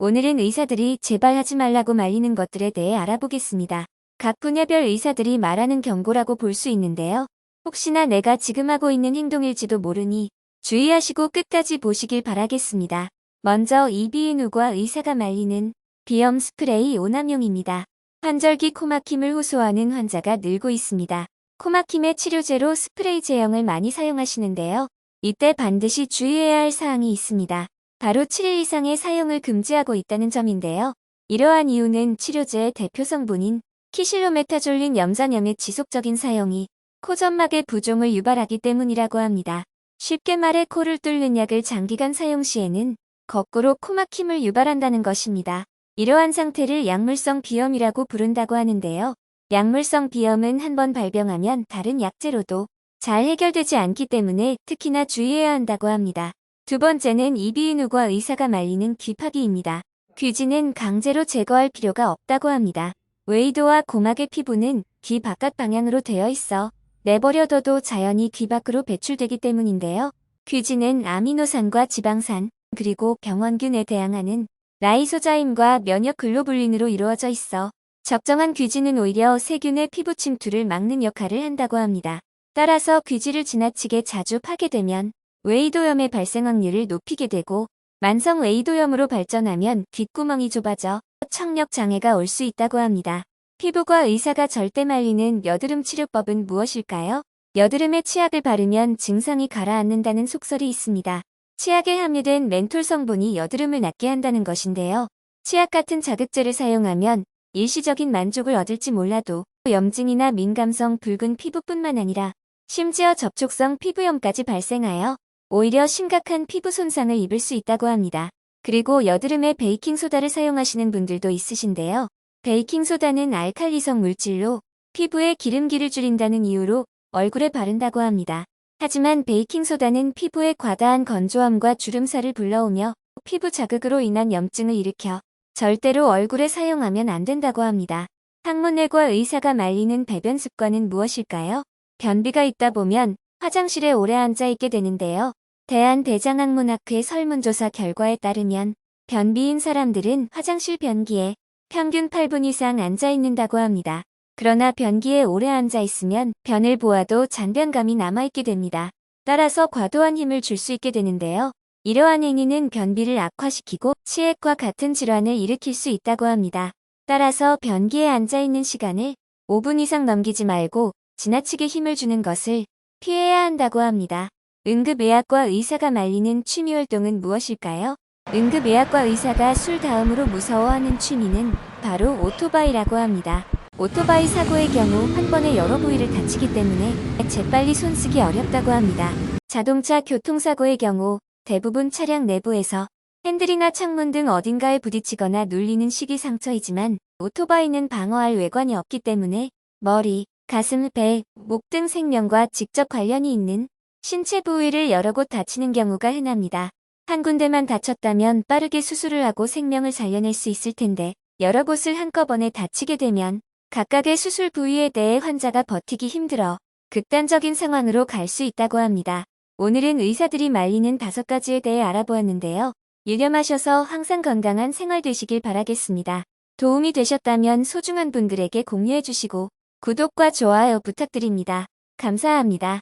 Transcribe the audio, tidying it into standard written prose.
오늘은 의사들이 제발 하지 말라고 말리는 것들에 대해 알아보겠습니다. 각 분야별 의사들이 말하는 경고라고 볼 수 있는데요. 혹시나 내가 지금 하고 있는 행동일지도 모르니 주의하시고 끝까지 보시길 바라겠습니다. 먼저 이비인후과 의사가 말리는 비염 스프레이 오남용입니다. 환절기 코막힘을 호소하는 환자가 늘고 있습니다. 코막힘의 치료제로 스프레이 제형을 많이 사용하시는데요. 이때 반드시 주의해야 할 사항이 있습니다. 바로 7일 이상의 사용을 금지하고 있다는 점인데요. 이러한 이유는 치료제의 대표 성분인 키실로메타졸린 염산염의 지속적인 사용이 코점막의 부종을 유발하기 때문이라고 합니다. 쉽게 말해 코를 뚫는 약을 장기간 사용 시에는 거꾸로 코막힘을 유발한다는 것입니다. 이러한 상태를 약물성 비염이라고 부른다고 하는데요. 약물성 비염은 한번 발병하면 다른 약제로도 잘 해결되지 않기 때문에 특히나 주의해야 한다고 합니다. 두 번째는 이비인후과 의사가 말리는 귀파기입니다. 귀지는 강제로 제거할 필요가 없다고 합니다. 외이도와 고막의 피부는 귀 바깥 방향으로 되어 있어 내버려둬도 자연히 귀 밖으로 배출되기 때문인데요. 귀지는 아미노산과 지방산, 그리고 병원균에 대항하는 라이소자임과 면역 글로불린으로 이루어져 있어 적정한 귀지는 오히려 세균의 피부 침투를 막는 역할을 한다고 합니다. 따라서 귀지를 지나치게 자주 파괴되면 웨이도염의 발생 확률을 높이게 되고 만성 웨이도염으로 발전하면 귓구멍이 좁아져 청력 장애가 올 수 있다고 합니다. 피부과 의사가 절대 말리는 여드름 치료법은 무엇일까요? 여드름에 치약을 바르면 증상이 가라앉는다는 속설이 있습니다. 치약에 함유된 멘톨 성분이 여드름을 낫게 한다는 것인데요. 치약 같은 자극제를 사용하면 일시적인 만족을 얻을지 몰라도 염증이나 민감성 붉은 피부뿐만 아니라 심지어 접촉성 피부염까지 발생하여 오히려 심각한 피부 손상을 입을 수 있다고 합니다. 그리고 여드름에 베이킹소다를 사용하시는 분들도 있으신데요. 베이킹소다는 알칼리성 물질로 피부의 기름기를 줄인다는 이유로 얼굴에 바른다고 합니다. 하지만 베이킹소다는 피부에 과다한 건조함과 주름살을 불러오며 피부 자극으로 인한 염증을 일으켜 절대로 얼굴에 사용하면 안 된다고 합니다. 항문외과 의사가 말리는 배변 습관은 무엇일까요? 변비가 있다 보면 화장실에 오래 앉아 있게 되는데요. 대한대장학문학회 설문조사 결과에 따르면 변비인 사람들은 화장실 변기에 평균 8분 이상 앉아 있는다고 합니다. 그러나 변기에 오래 앉아 있으면 변을 보아도 잔변감이 남아있게 됩니다. 따라서 과도한 힘을 줄 수 있게 되는데요. 이러한 행위는 변비를 악화시키고 치액과 같은 질환을 일으킬 수 있다고 합니다. 따라서 변기에 앉아 있는 시간을 5분 이상 넘기지 말고 지나치게 힘을 주는 것을 피해야 한다고 합니다. 응급의학과 의사가 말리는 취미활동은 무엇일까요? 응급의학과 의사가 술 다음으로 무서워하는 취미는 바로 오토바이라고 합니다. 오토바이 사고의 경우 한 번에 여러 부위를 다치기 때문에 재빨리 손쓰기 어렵다고 합니다. 자동차 교통사고의 경우 대부분 차량 내부에서 핸들이나 창문 등 어딘가에 부딪히거나 눌리는 식이 상처이지만 오토바이는 방어할 외관이 없기 때문에 머리, 가슴, 배, 목 등 생명과 직접 관련이 있는 신체 부위를 여러 곳 다치는 경우가 흔합니다. 한 군데만 다쳤다면 빠르게 수술을 하고 생명을 살려낼 수 있을 텐데 여러 곳을 한꺼번에 다치게 되면 각각의 수술 부위에 대해 환자가 버티기 힘들어 극단적인 상황으로 갈 수 있다고 합니다. 오늘은 의사들이 말리는 5가지에 대해 알아보았는데요. 유념하셔서 항상 건강한 생활 되시길 바라겠습니다. 도움이 되셨다면 소중한 분들에게 공유해 주시고 구독과 좋아요 부탁드립니다. 감사합니다.